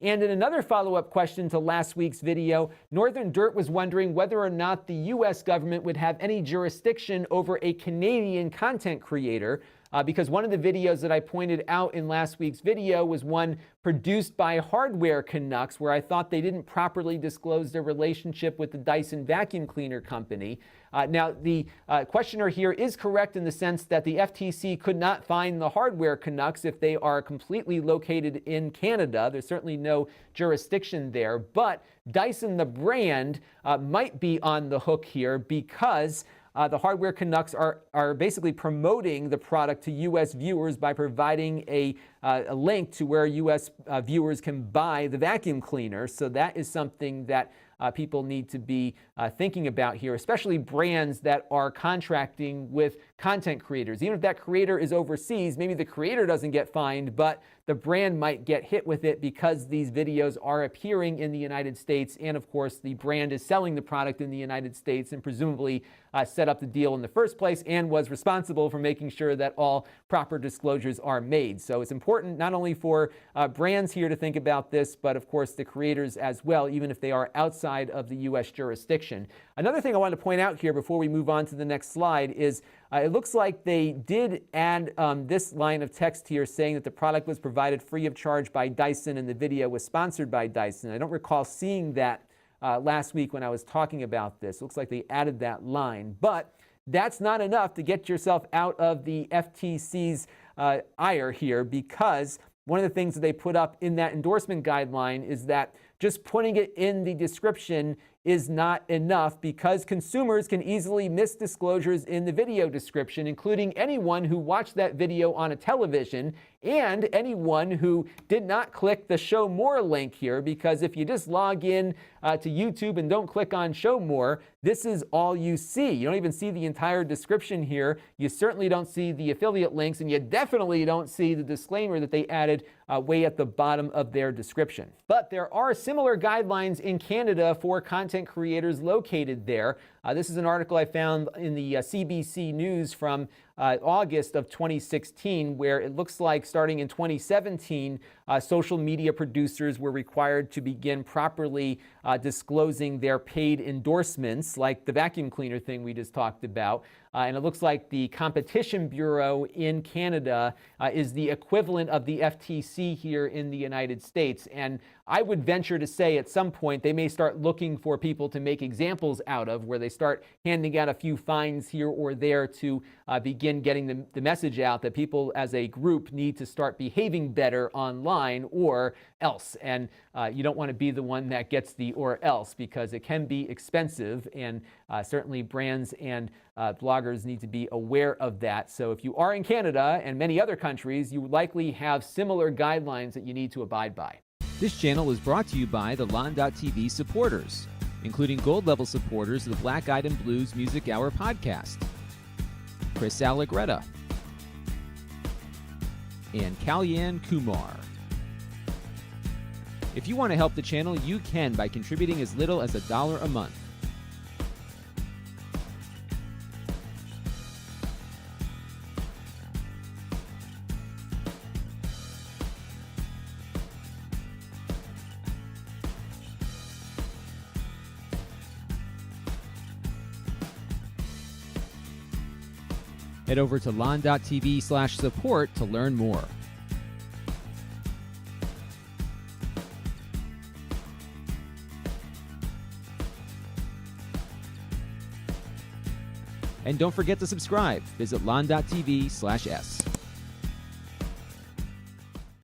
And in another follow-up question to last week's video, Northern Dirt was wondering whether or not the U.S. government would have any jurisdiction over a Canadian content creator, because one of the videos that I pointed out in last week's video was one produced by Hardware Canucks, where I thought they didn't properly disclose their relationship with the Dyson vacuum cleaner company. Now, the questioner here is correct in the sense that the FTC could not find the Hardware Canucks if they are completely located in Canada. There's certainly no jurisdiction there, but Dyson, the brand, might be on the hook here because the Hardware Canucks are basically promoting the product to U.S. viewers by providing a link to where U.S. Viewers can buy the vacuum cleaner. So that is something that people need to be thinking about here, especially brands that are contracting with content creators. Even if that creator is overseas, maybe the creator doesn't get fined, but the brand might get hit with it because these videos are appearing in the United States. And of course, the brand is selling the product in the United States and presumably set up the deal in the first place and was responsible for making sure that all proper disclosures are made. So it's important not only for brands here to think about this, but of course the creators as well, even if they are outside of the U.S. jurisdiction. Another thing I want to point out here before we move on to the next slide is it looks like they did add this line of text here saying that the product was provided free of charge by Dyson and the video was sponsored by Dyson. I don't recall seeing that last week when I was talking about this. It looks like they added that line, but that's not enough to get yourself out of the FTC's ire here, because one of the things that they put up in that endorsement guideline is that just putting it in the description is not enough, because consumers can easily miss disclosures in the video description, including anyone who watched that video on a television and anyone who did not click the Show More link here, because if you just log in to YouTube and don't click on Show More, this is all you see. You don't even see the entire description here. You certainly don't see the affiliate links, and you definitely don't see the disclaimer that they added way at the bottom of their description. But there are similar guidelines in Canada for content creators located there. This is an article I found in the CBC News from August of 2016, where it looks like starting in 2017, social media producers were required to begin properly disclosing their paid endorsements, like the vacuum cleaner thing we just talked about. And it looks like the Competition Bureau in Canada is the equivalent of the FTC here in the United States. And I would venture to say at some point they may start looking for people to make examples out of, where they start handing out a few fines here or there to begin getting the message out that people as a group need to start behaving better online or else. And you don't want to be the one that gets the or else, because it can be expensive, and certainly brands and bloggers need to be aware of that. So if you are in Canada and many other countries, you likely have similar guidelines that you need to abide by. This channel is brought to you by the Lon.TV supporters, including gold-level supporters of the Black Eyed and Blues Music Hour podcast, Chris Allegretta, and Kalyan Kumar. If you want to help the channel, you can by contributing as little as $1 a month. Head over to lon.tv/support to learn more. And don't forget to subscribe. Visit lon.tv/s.